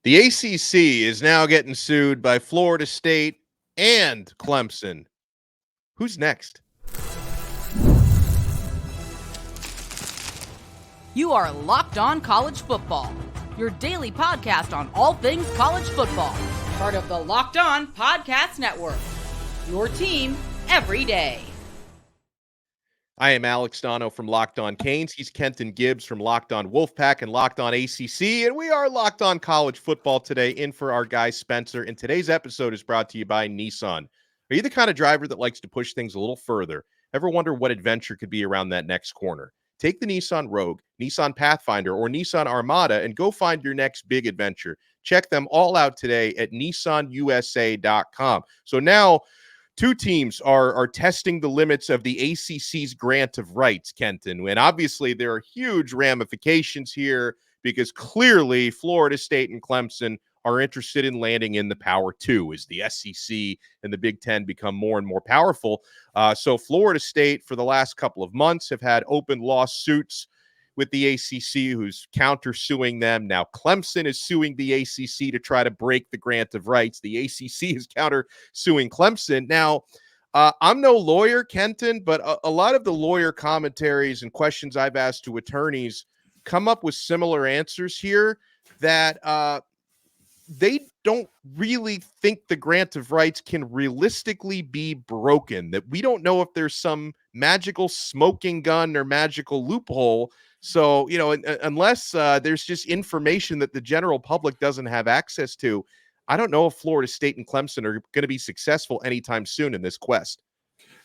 The ACC is now getting sued by Florida State and Clemson. Who's next? You are Locked On College Football, your daily podcast on all things college football. Part of the Locked On Podcast Network, your team every day. I am Alex Donno from Locked On Canes. He's Kenton Gibbs from Locked On Wolfpack and Locked On ACC. And we are Locked On College Football today, in for our guy Spencer. And today's episode is brought to you by Nissan. Are you the kind of driver that likes to push things a little further? Ever wonder what adventure could be around that next corner? Take the Nissan Rogue, Nissan Pathfinder, or Nissan Armada and go find your next big adventure. Check them all out today at nissanusa.com. So now, two teams are testing the limits of the ACC's grant of rights, Kenton, and obviously there are huge ramifications here because clearly Florida State and Clemson are interested in landing in the Power 2 as the SEC and the Big Ten become more and more powerful. So Florida State, for the last couple of months, have had open lawsuits with the ACC, who's counter-suing them. Now Clemson is suing the ACC to try to break the grant of rights. The ACC is counter-suing Clemson. Now, I'm no lawyer, Kenton, but a lot of the lawyer commentaries and questions I've asked to attorneys come up with similar answers here that they don't really think the grant of rights can realistically be broken, that we don't know if there's some magical smoking gun or magical loophole. So, unless there's just information that the general public doesn't have access to, I don't know if Florida State and Clemson are going to be successful anytime soon in this quest.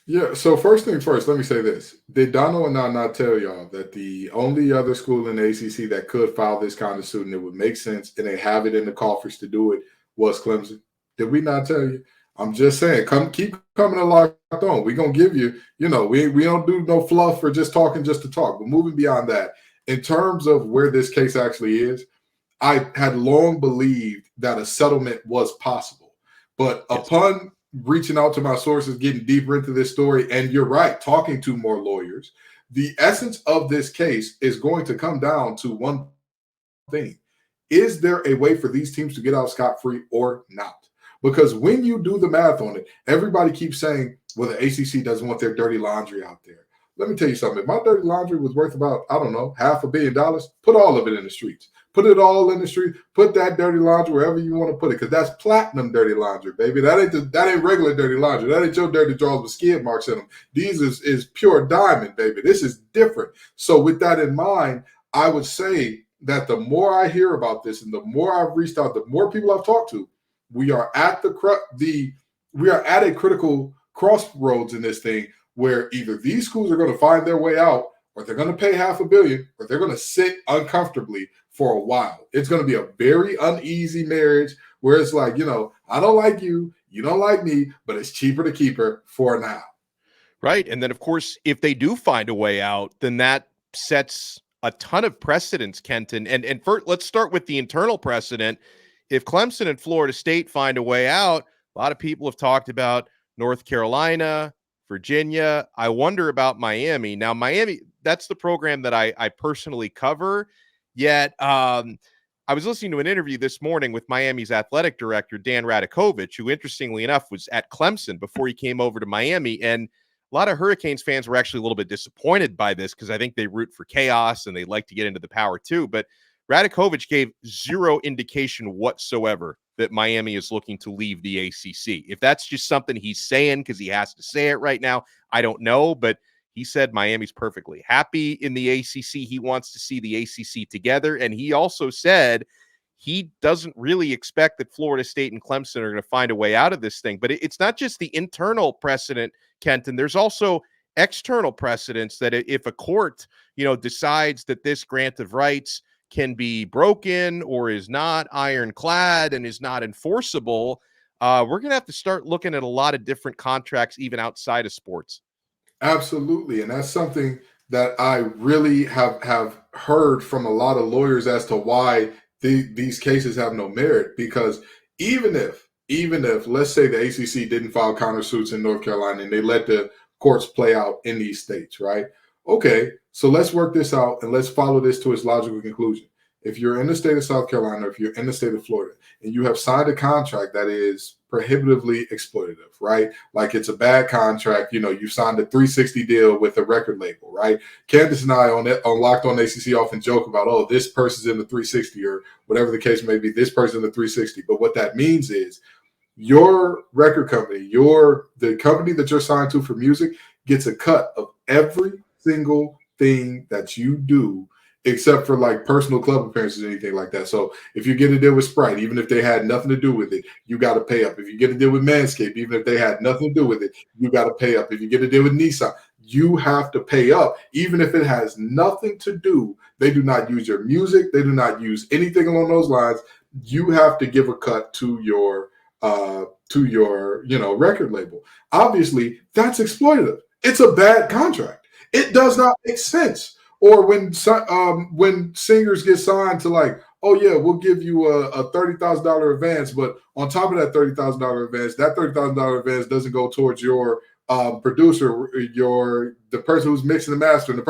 Yeah, so first thing first, let me say this. Did Donno and I not tell y'all that the only other school in the ACC that could file this kind of suit and it would make sense and they have it in the coffers to do it was Clemson? Did we not tell you? I'm just saying, keep coming to Locked On. We're going to give you, we don't do no fluff or just talking just to talk. But moving beyond that, in terms of where this case actually is, I had long believed that a settlement was possible. But upon reaching out to my sources, getting deeper into this story, and you're right, talking to more lawyers, the essence of this case is going to come down to one thing. Is there a way for these teams to get out scot-free or not? Because when you do the math on it, everybody keeps saying, well, the ACC doesn't want their dirty laundry out there. Let me tell you something. If my dirty laundry was worth about, $500 million, put all of it in the streets. Put it all in the street. Put that dirty laundry wherever you want to put it, because that's platinum dirty laundry, baby. That ain't regular dirty laundry. That ain't your dirty drawers with skid marks in them. These is pure diamond, baby. This is different. So with that in mind, I would say that the more I hear about this and the more I've reached out, the more people I've talked to, we are at a critical crossroads in this thing where either these schools are going to find their way out, or they're going to pay $500 million, or they're going to sit uncomfortably for a while. It's going to be a very uneasy marriage where it's like, I don't like you, you don't like me, but it's cheaper to keep her for now. Right. And then, of course, if they do find a way out, then that sets a ton of precedents, Kenton. And first, let's start with the internal precedent. If Clemson and Florida State find a way out, a lot of people have talked about North Carolina, Virginia. I wonder about Miami. Now, Miami, that's the program that I personally cover. Yet, I was listening to an interview this morning with Miami's athletic director, Dan Radakovich, who, interestingly enough, was at Clemson before he came over to Miami. And a lot of Hurricanes fans were actually a little bit disappointed by this because I think they root for chaos and they like to get into the Power 2. But Radakovich gave zero indication whatsoever that Miami is looking to leave the ACC. If that's just something he's saying because he has to say it right now, I don't know. But he said Miami's perfectly happy in the ACC. He wants to see the ACC together. And he also said he doesn't really expect that Florida State and Clemson are going to find a way out of this thing. But it's not just the internal precedent, Kenton. There's also external precedents that if a court, decides that this grant of rights can be broken or is not ironclad and is not enforceable, we're going to have to start looking at a lot of different contracts, even outside of sports. Absolutely. And that's something that I really have heard from a lot of lawyers as to why these cases have no merit. Because even if, let's say the ACC didn't file countersuits in North Carolina and they let the courts play out in these states, right? Okay, so let's work this out and let's follow this to its logical conclusion. if you're in the state of South Carolina, if you're in the state of Florida, and you have signed a contract that is prohibitively exploitative, right? Like it's a bad contract. You signed a 360 deal with a record label, right? Candace and I on Locked On ACC often joke about, oh, this person's in the 360 or whatever the case may be, this person's in the 360. But what that means is your record company, the company that you're signed to for music gets a cut of every single thing that you do, except for like personal club appearances or anything like that. So if you get a deal with Sprite, even if they had nothing to do with it, you got to pay up. If you get a deal with Manscaped, even if they had nothing to do with it, you got to pay up. If you get a deal with Nissan, you have to pay up, even if it has nothing to do. They do not use your music. They do not use anything along those lines. You have to give a cut to your record label. Obviously, that's exploitative. It's a bad contract. It does not make sense. Or when singers get signed to like, oh yeah, we'll give you a $30,000 advance, but on top of that $30,000 advance, that $30,000 advance doesn't go towards your producer, the person who's mixing the master, and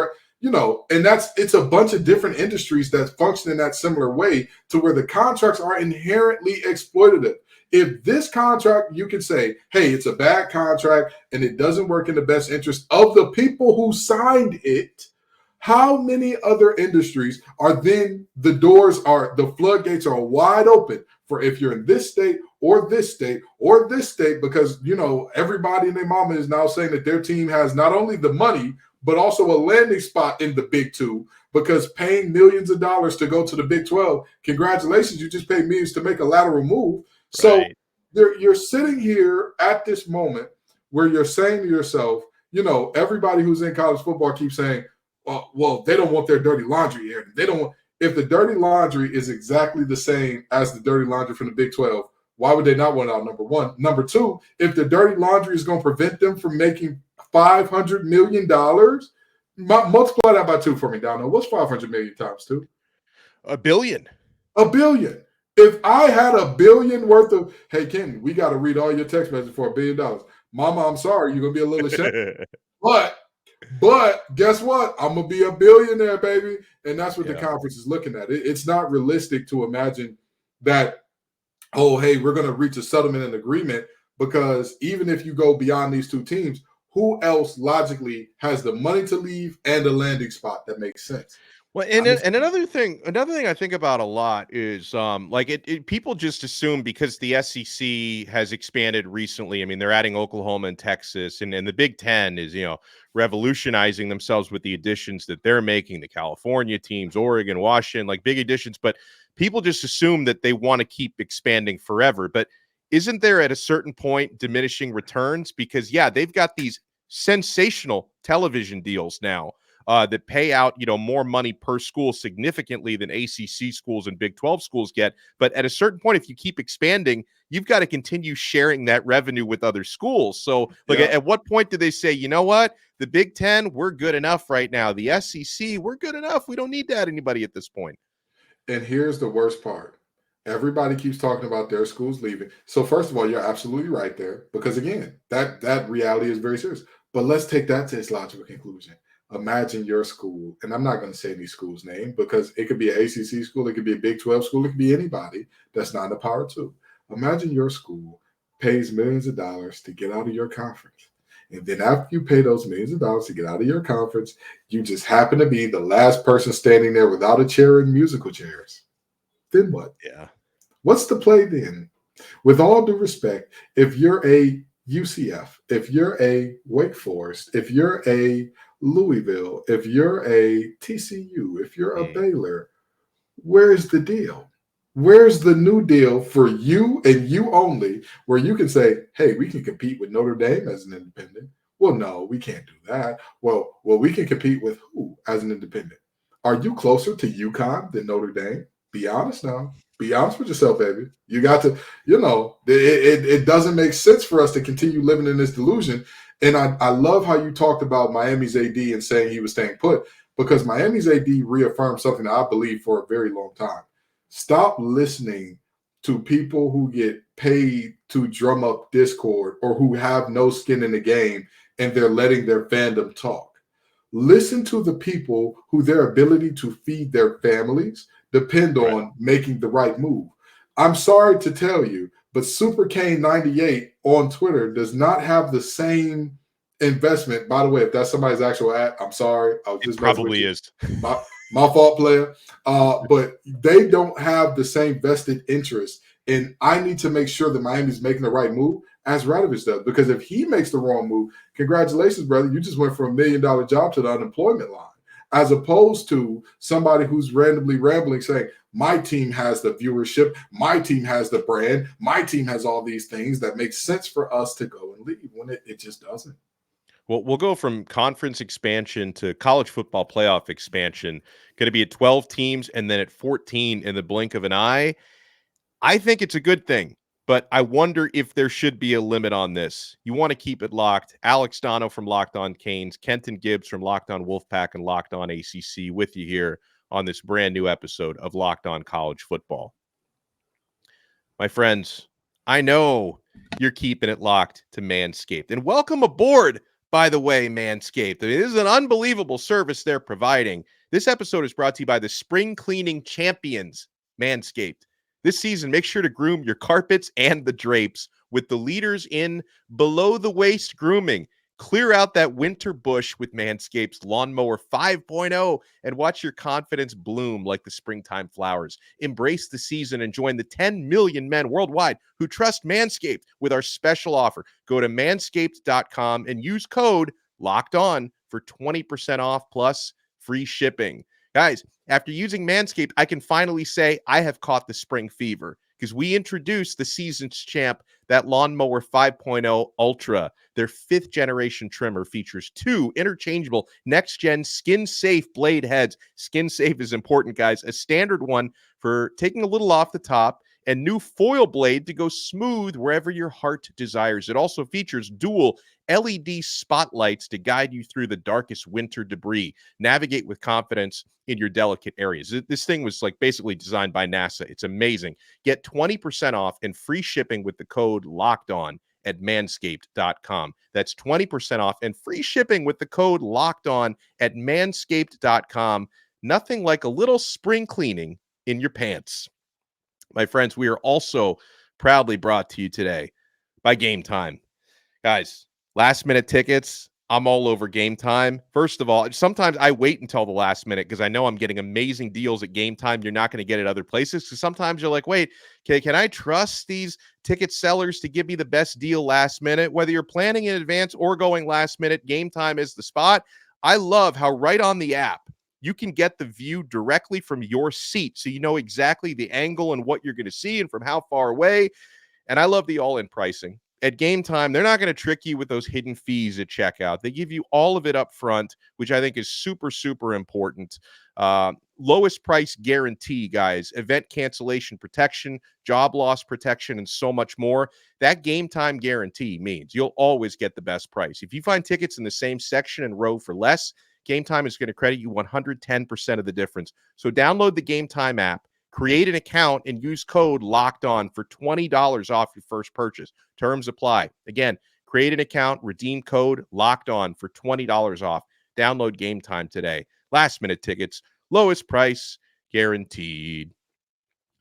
it's a bunch of different industries that function in that similar way to where the contracts are inherently exploitative. If this contract, you can say, hey, it's a bad contract and it doesn't work in the best interest of the people who signed it. How many other industries are then the floodgates are wide open for if you're in this state or this state or this state, because, everybody and their mama is now saying that their team has not only the money, but also a landing spot in the Big Two, because paying millions of dollars to go to the Big 12, congratulations, you just paid millions to make a lateral move. So you're sitting here at this moment where you're saying to yourself, everybody who's in college football keeps saying, well, they don't want their dirty laundry aired. They don't want, if the dirty laundry is exactly the same as the dirty laundry from the Big 12, why would they not want out, number one? Number two, if the dirty laundry is going to prevent them from making $500 million, multiply that by 2 for me, Donno. What's 500 million times 2? $1 billion. $1 billion. If I had $1 billion worth of, hey, Kenton, we got to read all your text messages for $1 billion. Mama, I'm sorry, you're going to be a little ashamed. But guess what? I'm going to be a billionaire, baby. And that's what the conference is looking at. It's not realistic to imagine that, oh, hey, we're going to reach a settlement and agreement, because even if you go beyond these two teams, who else logically has the money to leave and a landing spot that makes sense? Well, and another thing I think about a lot is people just assume because the SEC has expanded recently. I mean, they're adding Oklahoma and Texas, and the Big Ten is, revolutionizing themselves with the additions that they're making, the California teams, Oregon, Washington, like big additions. But people just assume that they want to keep expanding forever. But isn't there at a certain point diminishing returns? Because, they've got these sensational television deals now that pay out, more money per school significantly than ACC schools and Big 12 schools get. But at a certain point, if you keep expanding, you've got to continue sharing that revenue with other schools. So at what point do they say, you know what, the Big 10, we're good enough right now. The SEC, we're good enough. We don't need to add anybody at this point. And here's the worst part. Everybody keeps talking about their schools leaving. So first of all, you're absolutely right there, because again, that reality is very serious. But let's take that to its logical conclusion. Imagine your school, and I'm not going to say any school's name because it could be an ACC school, it could be a Big 12 school, it could be anybody that's not in the Power 2. Imagine your school pays millions of dollars to get out of your conference. And then after you pay those millions of dollars to get out of your conference, you just happen to be the last person standing there without a chair and musical chairs. Then what? Yeah. What's the play then? With all due respect, if you're a UCF, if you're a Wake Forest, if you're a Louisville, if you're a TCU, if you're a Baylor, where's the deal? Where's the new deal for you and you only, where you can say, hey, we can compete with Notre Dame as an independent? Well, no, we can't do that. Well, we can compete with who as an independent? Are you closer to UConn than Notre Dame? Be honest now. Be honest with yourself, baby. You got to, it doesn't make sense for us to continue living in this delusion. And I love how you talked about Miami's AD and saying he was staying put, because Miami's AD reaffirmed something that I believe for a very long time. Stop listening to people who get paid to drum up discord or who have no skin in the game and they're letting their fandom talk. Listen to the people who their ability to feed their families, depend on making the right move. I'm sorry to tell you, but Super Kane 98 on Twitter does not have the same investment. By the way, if that's somebody's actual ad, I'm sorry. I was just messing with Probably you. is. My fault, player. But they don't have the same vested interest. And I need to make sure that Miami's making the right move as Radovich does. Because if he makes the wrong move, congratulations, brother. You just went from $1 million job to the unemployment line. As opposed to somebody who's randomly rambling saying, my team has the viewership, my team has the brand, my team has all these things that make sense for us to go and leave when it just doesn't. Well, we'll go from conference expansion to college football playoff expansion. Going to be at 12 teams and then at 14 in the blink of an eye. I think it's a good thing, but I wonder if there should be a limit on this. You want to keep it locked. Alex Donno from Locked On Canes, Kenton Gibbs from Locked On Wolfpack and Locked On ACC with you here on this brand new episode of Locked On College Football. My friends, I know you're keeping it locked to Manscaped. And welcome aboard, by the way, Manscaped. It is an unbelievable service they're providing. This episode is brought to you by the spring cleaning champions, Manscaped. This season, make sure to groom your carpets and the drapes with the leaders in below-the-waist grooming. Clear out that winter bush with Manscaped's Lawnmower 5.0 and watch your confidence bloom like the springtime flowers. Embrace the season and join the 10 million men worldwide who trust Manscaped with our special offer. Go to manscaped.com and use code LOCKEDON for 20% off plus free shipping. Guys, after using Manscaped, I can finally say I have caught the spring fever because we introduced the season's champ, that Lawnmower 5.0 Ultra. Their 5th generation trimmer features 2 interchangeable next-gen skin-safe blade heads. Skin-safe is important, guys. A standard one for taking a little off the top and new foil blade to go smooth wherever your heart desires. It also features dual LED spotlights to guide you through the darkest winter debris. Navigate with confidence in your delicate areas. This thing was like basically designed by NASA. It's amazing. Get 20% off and free shipping with the code LOCKEDON at manscaped.com. That's 20% off and free shipping with the code LOCKEDON at manscaped.com. Nothing like a little spring cleaning in your pants. My friends, we are also proudly brought to you today by Game Time. Guys, last minute tickets, I'm all over Game Time. First of all, sometimes I wait until the last minute because I know I'm getting amazing deals at Game Time you're not going to get at other places. So sometimes you're like, wait, okay, can I trust these ticket sellers to give me the best deal last minute? Whether you're planning in advance or going last minute, Game Time is the spot. I love how right on the app, you can get the view directly from your seat. So you know exactly the angle and what you're going to see and from how far away. And I love the all-in pricing. At Game Time, they're not going to trick you with those hidden fees at checkout. They give you all of it up front, which I think is super, super important. Lowest price guarantee, guys. Event cancellation protection, job loss protection, and so much more. That Game Time guarantee means you'll always get the best price. If you find tickets in the same section and row for less, Game Time is going to credit you 110% of the difference. So download the Game Time app, create an account, and use code LOCKEDON for $20 off your first purchase. Terms apply. Again, create an account, redeem code LOCKEDON for $20 off. Download Game Time today. Last minute tickets, lowest price guaranteed.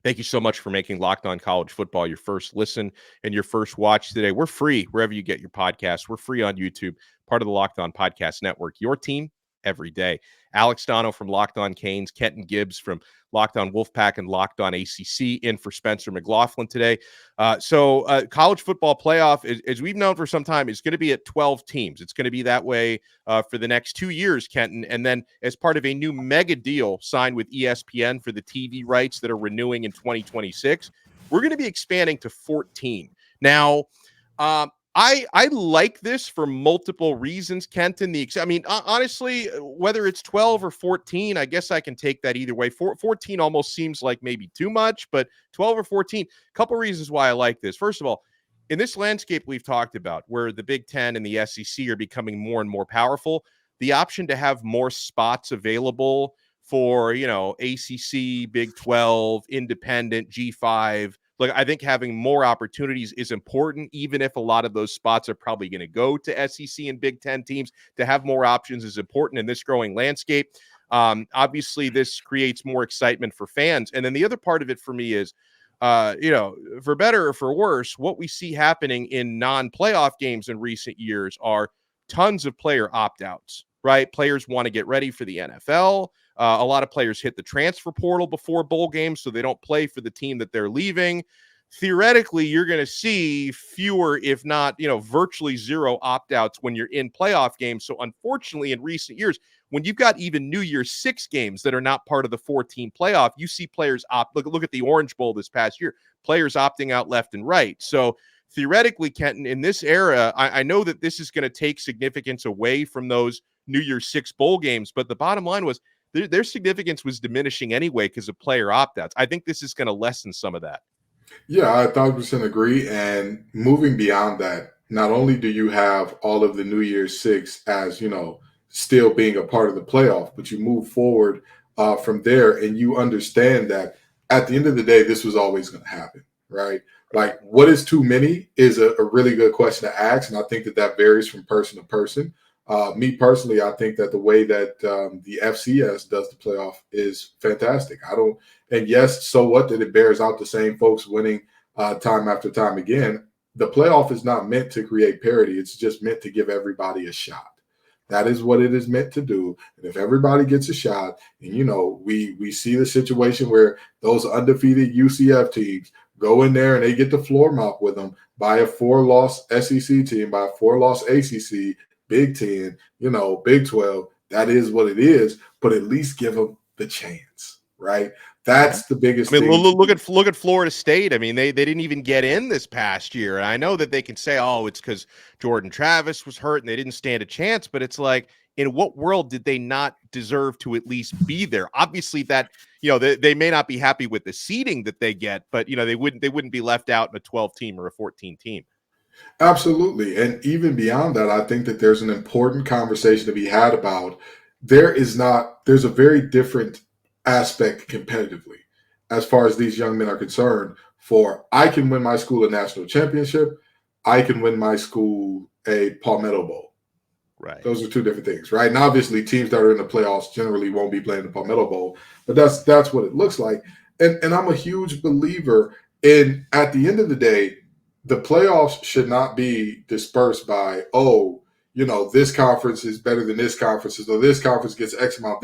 Thank you so much for making Locked On College Football your first listen and your first watch today. We're free wherever you get your podcasts. We're free on YouTube, part of the Locked On Podcast Network. Your team every day. Alex Donno from Locked On Canes, Kenton Gibbs from Locked On Wolfpack and Locked On ACC in for Spencer McLaughlin today. College football playoff, as we've known for some time, is going to be at 12 teams. It's going to be that way for the next 2 years, Kenton. And then as part of a new mega deal signed with ESPN for the TV rights that are renewing in 2026, we're going to be expanding to 14. Now, I like this for multiple reasons, Kenton. Honestly, whether it's 12 or 14, I guess I can take that either way. 14 almost seems like maybe too much, but 12 or 14, a couple reasons why I like this. First of all, in this landscape we've talked about, where the Big Ten and the SEC are becoming more and more powerful, the option to have more spots available for, ACC, Big 12, Independent, G5, look, I think having more opportunities is important, even if a lot of those spots are probably going to go to SEC and Big Ten teams. To have more options is important in this growing landscape. Obviously, this creates more excitement for fans. And then the other part of it for me is, for better or for worse, what we see happening in non-playoff games in recent years are tons of player opt-outs, right? Players want to get ready for the NFL. A lot of players hit the transfer portal before bowl games, so they don't play for the team that they're leaving. Theoretically, you're going to see fewer, if not, virtually zero opt-outs when you're in playoff games. So unfortunately, in recent years, when you've got even New Year's 6 games that are not part of the 14 playoff, you see players opt. Look at the Orange Bowl this past year, players opting out left and right. So theoretically, Kenton, in this era, I know that this is going to take significance away from those New Year's 6 bowl games, but the bottom line was their significance was diminishing anyway because of player opt-outs. I think this is going to lessen some of that. Yeah, I 1,000% agree. And moving beyond that, not only do you have all of the New Year's Six as, still being a part of the playoff, but you move forward from there and you understand that at the end of the day, this was always going to happen, right? Like, what is too many is a really good question to ask. And I think that varies from person to person. Me personally, I think that the way that the FCS does the playoff is fantastic. And yes, so what that it bears out the same folks winning time after time again. The playoff is not meant to create parity. It's just meant to give everybody a shot. That is what it is meant to do. And if everybody gets a shot, and we see the situation where those undefeated UCF teams go in there and they get the floor mop with them by a 4-loss SEC team, by a 4-loss ACC, Big 10, Big 12, that is what it is, but at least give them the chance, right? That's the biggest thing. Look at Florida State. I mean, they didn't even get in this past year. And I know that they can say, oh, it's because Jordan Travis was hurt and they didn't stand a chance, but it's like, in what world did they not deserve to at least be there? Obviously that, they may not be happy with the seeding that they get, but they wouldn't be left out in a 12 team or a 14 team. Absolutely. And even beyond that, I think that there's an important conversation to be had about there's a very different aspect competitively as far as these young men are concerned. For I can win my school a national championship, I can win my school a Palmetto Bowl. Right. Those are two different things, right? And obviously teams that are in the playoffs generally won't be playing the Palmetto Bowl, but that's what it looks like. And I'm a huge believer in, at the end of the day, the playoffs should not be dispersed by, this conference is better than this conference, so this conference gets X amount,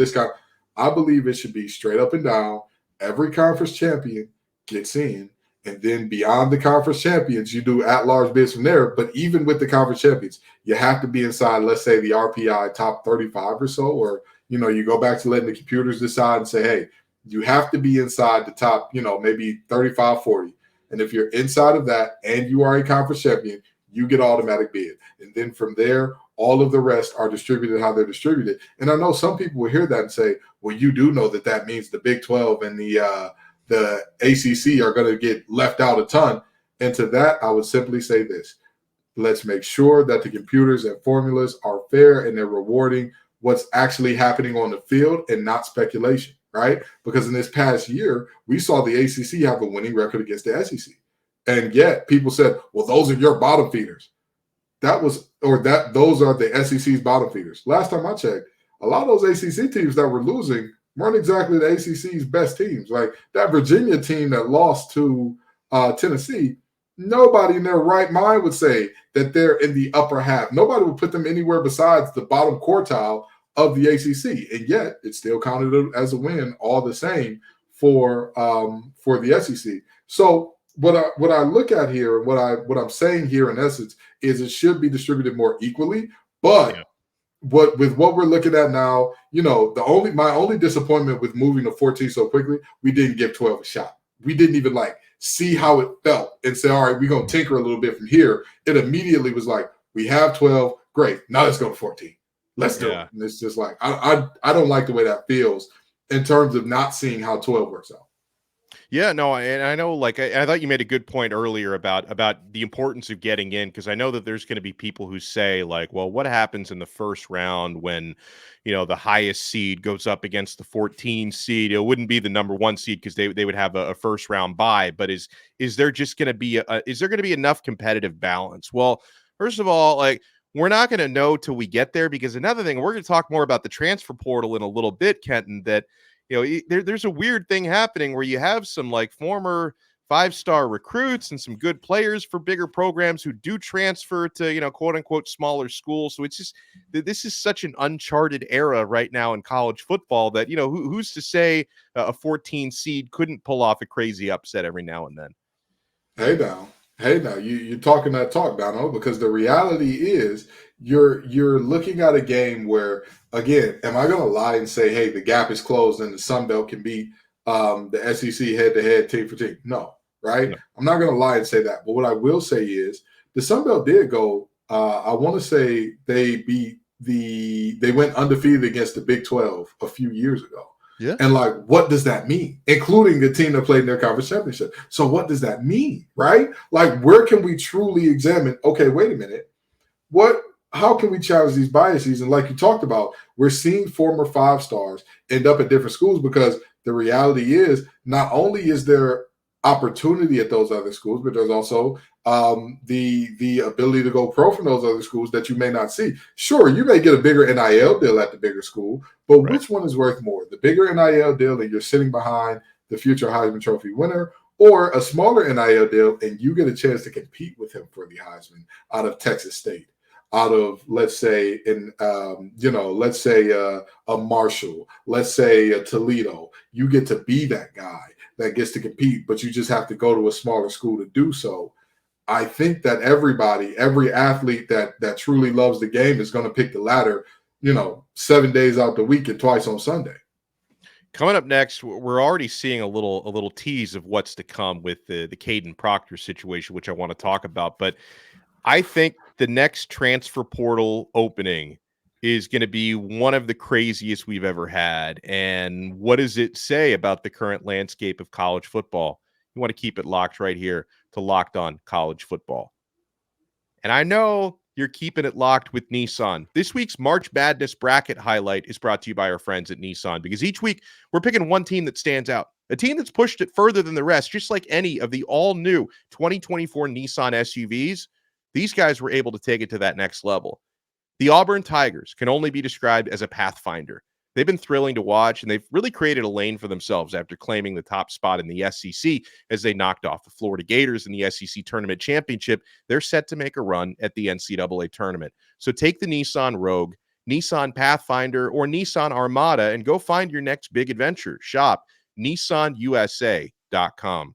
I believe it should be straight up and down. Every conference champion gets in, and then beyond the conference champions, you do at-large bids from there. But even with the conference champions, you have to be inside, let's say, the RPI top 35 or so, or, you go back to letting the computers decide and say, hey, you have to be inside the top, maybe 35, 40. And if you're inside of that and you are a conference champion, you get automatic bid. And then from there, all of the rest are distributed how they're distributed. And I know some people will hear that and say, well, you do know that means the Big 12 and the ACC are going to get left out a ton. And to that, I would simply say this. Let's make sure that the computers and formulas are fair and they're rewarding what's actually happening on the field and not speculation. Right? Because in this past year, we saw the ACC have a winning record against the SEC. And yet people said, well, those are your bottom feeders. Those are the SEC's bottom feeders. Last time I checked, a lot of those ACC teams that were losing weren't exactly the ACC's best teams. Like that Virginia team that lost to Tennessee, nobody in their right mind would say that they're in the upper half. Nobody would put them anywhere besides the bottom quartile of the ACC, and yet it still counted as a win all the same for the SEC. So what I look at here, and what I'm saying here in essence is it should be distributed more equally. But what we're looking at now, my only disappointment with moving to 14 so quickly, we didn't give 12 a shot. We didn't even see how it felt and say, all right, we're gonna tinker a little bit from here. It immediately was like, we have 12, great. Now let's go to 14. Let's do it. And it's just like, I don't like the way that feels in terms of not seeing how 12 works out. Yeah, no, and I know, I thought you made a good point earlier about the importance of getting in, because I know that there's going to be people who say, well, what happens in the first round when, the highest seed goes up against the 14 seed? It wouldn't be the number 1 seed because they would have a first round bye. But is there just going to be is there going to be enough competitive balance? Well, first of all, we're not going to know till we get there, because another thing, we're going to talk more about the transfer portal in a little bit, Kenton, that, there's a weird thing happening where you have some like former 5-star recruits and some good players for bigger programs who do transfer to, quote unquote, smaller schools. So it's just, this is such an uncharted era right now in college football that, who's to say a 14 seed couldn't pull off a crazy upset every now and then. Hey now, you're talking that talk, Donno, because the reality is you're looking at a game where, again, am I going to lie and say, hey, the gap is closed and the Sun Belt can beat the SEC head-to-head team for team? No, right? No. I'm not going to lie and say that. But what I will say is the Sun Belt did go, I want to say they went undefeated against the Big 12 a few years ago. Yeah. And like, what does that mean? Including the team that played in their conference championship. So what does that mean, right? Like, where can we truly examine, okay, wait a minute. How can we challenge these biases? And like you talked about, we're seeing former 5-stars end up at different schools, because the reality is not only is there opportunity at those other schools, but there's also the ability to go pro from those other schools that you may not see. Sure, you may get a bigger NIL deal at the bigger school, but right. Which one is worth more? The bigger NIL deal and you're sitting behind the future Heisman Trophy winner, or a smaller NIL deal and you get a chance to compete with him for the Heisman out of Texas State, out of, let's say, a Marshall, let's say a Toledo. You get to be that guy that gets to compete, but you just have to go to a smaller school to do so. I think that every athlete that truly loves the game is going to pick the latter, 7 days out the week and twice on Sunday. Coming up next, we're already seeing a little tease of what's to come with the Caden Proctor situation, which I want to talk about. But I think the next transfer portal opening is going to be one of the craziest we've ever had. And what does it say about the current landscape of college football? You want to keep it locked right here to Locked On College Football. And I know you're keeping it locked with Nissan. This week's March Badness bracket highlight is brought to you by our friends at Nissan, because each week we're picking one team that stands out, a team that's pushed it further than the rest, just like any of the all-new 2024 Nissan SUVs. These guys were able to take it to that next level. The Auburn Tigers can only be described as a pathfinder. They've been thrilling to watch, and they've really created a lane for themselves after claiming the top spot in the SEC as they knocked off the Florida Gators in the SEC Tournament Championship. They're set to make a run at the NCAA tournament. So take the Nissan Rogue, Nissan Pathfinder, or Nissan Armada and go find your next big adventure. Shop nissanusa.com.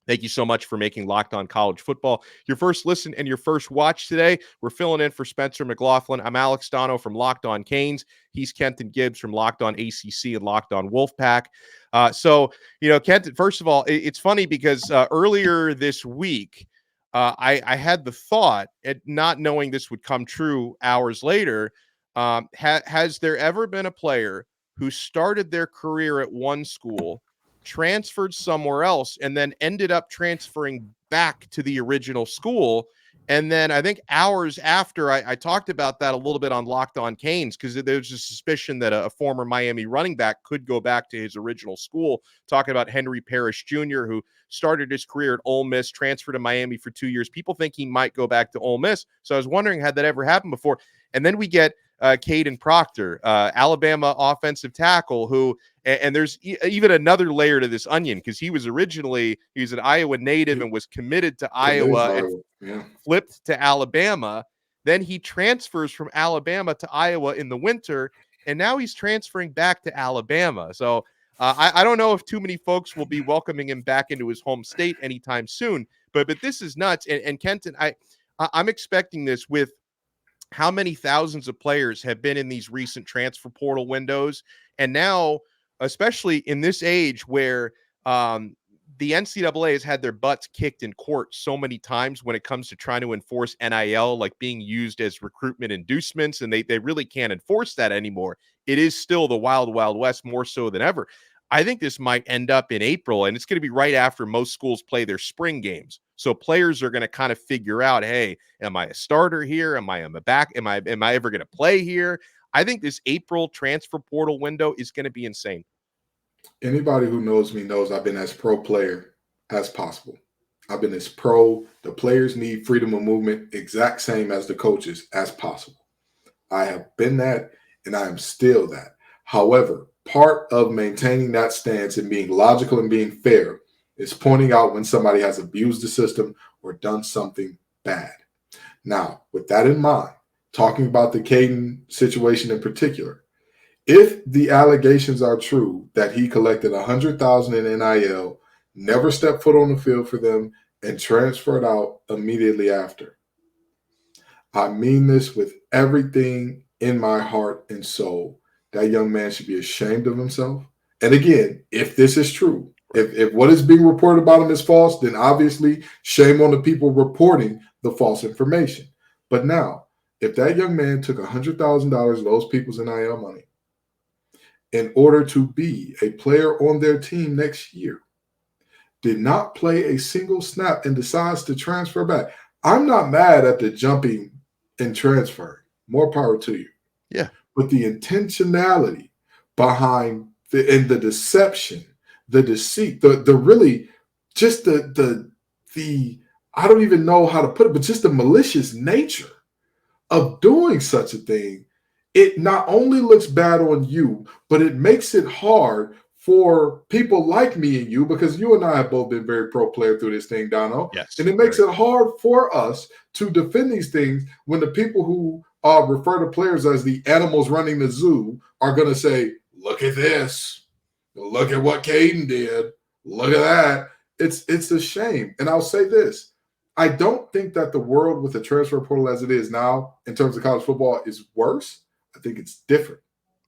Thank you so much for making Locked On College Football your first listen and your first watch today. We're filling in for Spencer McLaughlin. I'm Alex Donno from Locked On Canes. He's Kenton Gibbs from Locked On ACC and Locked On Wolfpack. Kenton, first of all, it's funny because earlier this week, I had the thought, at not knowing this would come true hours later, has there ever been a player who started their career at one school, transferred somewhere else, and then ended up transferring back to the original school? And then I think hours after, I talked about that a little bit on Locked On Canes, because there's a suspicion that a former Miami running back could go back to his original school, talking about Henry Parrish Jr., who started his career at Ole Miss, transferred to Miami for 2 years. People think he might go back to Ole Miss. So I was wondering, had that ever happened before? And then we get Caden Proctor, Alabama offensive tackle, who, and there's even another layer to this onion, because he was an Iowa native and was committed to Iowa and flipped to Alabama. Then he transfers from Alabama to Iowa in the winter, and now he's transferring back to Alabama. So I don't know if too many folks will be welcoming him back into his home state anytime soon, but this is nuts. And Kenton, I'm expecting this with how many thousands of players have been in these recent transfer portal windows. And now, especially in this age where the NCAA has had their butts kicked in court so many times when it comes to trying to enforce NIL, like being used as recruitment inducements, and they really can't enforce that anymore. It is still the wild, wild west, more so than ever. I think this might end up in April, and it's going to be right after most schools play their spring games. So players are going to kind of figure out, hey, am I a starter here? Am I a back? Am I ever going to play here? I think this April transfer portal window is going to be insane. Anybody who knows me knows I've been as pro player as possible. I've been as pro the players need freedom of movement exact same as the coaches as possible. I have been that, and I am still that. However, part of maintaining that stance and being logical and being fair is pointing out when somebody has abused the system or done something bad. Now, with that in mind, talking about the Caden situation in particular, if the allegations are true that he collected $100,000 in NIL, never stepped foot on the field for them, and transferred out immediately after, I mean this with everything in my heart and soul. That young man should be ashamed of himself. And again, if this is true, if what is being reported about him is false, then obviously shame on the people reporting the false information. But now, if that young man took $100,000 of those people's NIL money in order to be a player on their team next year, did not play a single snap and decides to transfer back, I'm not mad at the jumping and transferring. More power to you. Yeah. But the intentionality behind the deception, the deceit, the really just the I don't even know how to put it, but just the malicious nature of doing such a thing, it not only looks bad on you, but it makes it hard for people like me and you, because you and I have both been very pro player through this thing, Donno. Yes. And it makes it hard for us to defend these things when the people who refer to players as the animals running the zoo are going to say, look at this. Look at what Caden did. Look at that. It's a shame. And I'll say this. I don't think that the world with the transfer portal as it is now in terms of college football is worse. I think it's different.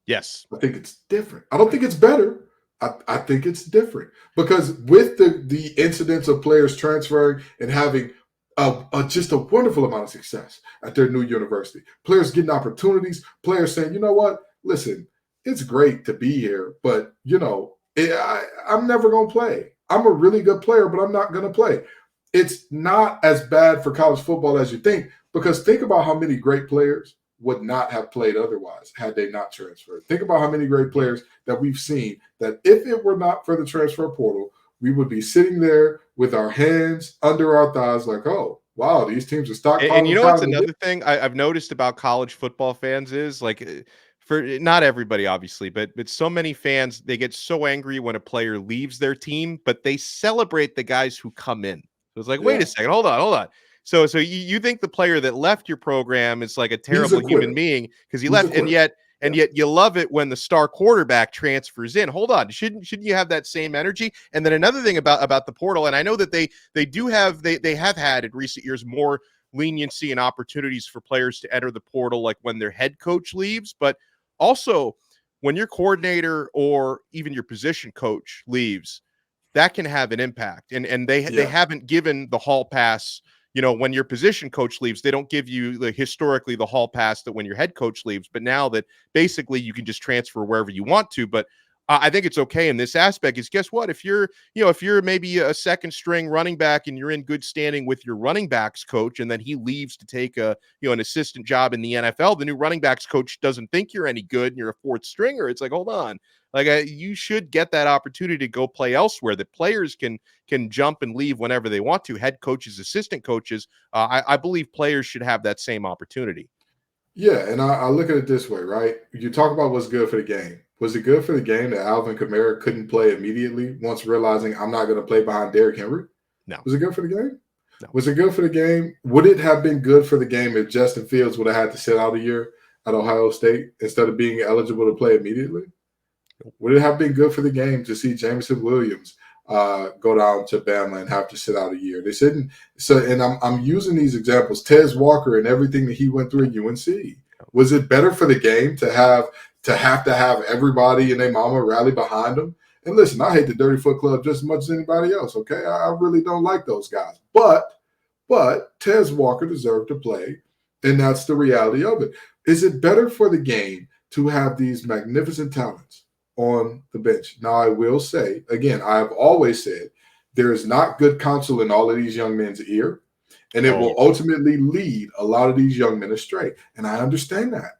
Yes. I think it's different. I don't think it's better. I think it's different because with the incidents of players transferring and having just a wonderful amount of success at their new university, players getting opportunities, players saying, you know what, listen, it's great to be here, but, I'm never going to play. I'm a really good player, but I'm not going to play. It's not as bad for college football as you think, because think about how many great players would not have played otherwise had they not transferred. Think about how many great players that we've seen that if it were not for the transfer portal, we would be sitting there with our hands under our thighs like, oh, wow, these teams are stockpiling. And you know what's another thing I've noticed about college football fans is, like, for not everybody, obviously, but so many fans, they get so angry when a player leaves their team, but they celebrate the guys who come in. So it's like, wait a second, hold on. So you think the player that left your program is like a terrible human being because he left, and yet you love it when the star quarterback transfers in. Hold on, shouldn't you have that same energy? And then another thing about the portal, and I know that they have had in recent years more leniency and opportunities for players to enter the portal, like when their head coach leaves, but also when your coordinator or even your position coach leaves, that can have an impact. And they haven't given the hall pass. When your position coach leaves, they don't give you historically the hall pass that when your head coach leaves. But now that basically you can just transfer wherever you want to. But I think it's okay in this aspect is, guess what? If you're maybe a second string running back and you're in good standing with your running backs coach, and then he leaves to take an assistant job in the NFL, the new running backs coach doesn't think you're any good and you're a fourth stringer. It's like, hold on. You should get that opportunity to go play elsewhere. That players can jump and leave whenever they want to. Head coaches, assistant coaches. I believe players should have that same opportunity. Yeah, and I look at it this way, right? You talk about what's good for the game. Was it good for the game that Alvin Kamara couldn't play immediately once realizing I'm not going to play behind Derrick Henry? No. Was it good for the game? No. Was it good for the game? Would it have been good for the game if Justin Fields would have had to sit out a year at Ohio State instead of being eligible to play immediately? Would it have been good for the game to see Jameson Williams go down to Bama and have to sit out a year? They said, and I'm using these examples, Tez Walker and everything that he went through at UNC. Was it better for the game to have everybody and their mama rally behind them? And listen, I hate the Dirty Foot Club just as much as anybody else, okay? I really don't like those guys. But Tez Walker deserved to play, and that's the reality of it. Is it better for the game to have these magnificent talents on the bench? Now, I will say, again, I've always said there is not good counsel in all of these young men's ear, and it will ultimately lead a lot of these young men astray. And I understand that.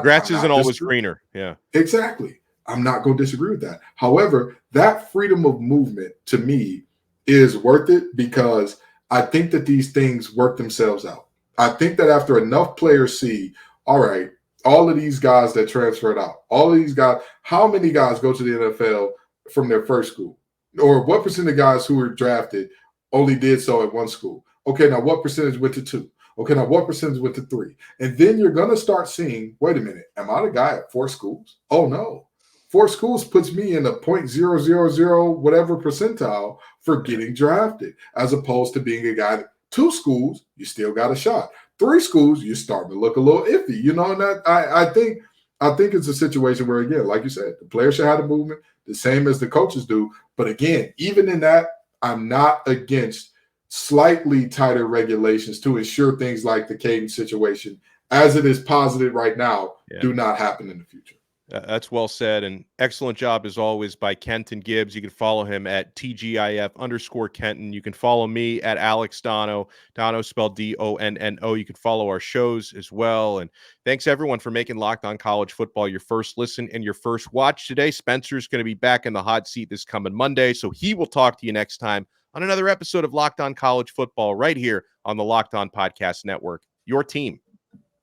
Grass isn't always greener. Yeah, exactly. I'm not going to disagree with that. However, that freedom of movement to me is worth it because I think that these things work themselves out. I think that after enough players see, all right, all of these guys that transferred out, all of these guys, how many guys go to the NFL from their first school? Or what percent of guys who were drafted only did so at one school? Okay, now what percentage went to 2? Okay, now what percentage went to 3? And then you're going to start seeing, wait a minute, am I the guy at 4 schools? Oh, no. 4 schools puts me in a 0.000 whatever percentile for getting drafted, as opposed to being a guy that 2 schools, you still got a shot. 3 schools, you're starting to look a little iffy, you know. And that I think it's a situation where, again, like you said, the players should have the movement, the same as the coaches do. But again, even in that, I'm not against slightly tighter regulations to ensure things like the Kenton situation, as it is posited right now, do not happen in the future. That's well said, and excellent job as always by Kenton Gibbs. You can follow him at TGIF_Kenton. You can follow me at Alex Donno. Donno spelled Donno. You can follow our shows as well. And thanks everyone for making Locked On College Football your first listen and your first watch today. Spencer's going to be back in the hot seat this coming Monday, so he will talk to you next time on another episode of Locked On College Football right here on the Locked On Podcast Network. Your team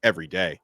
every day.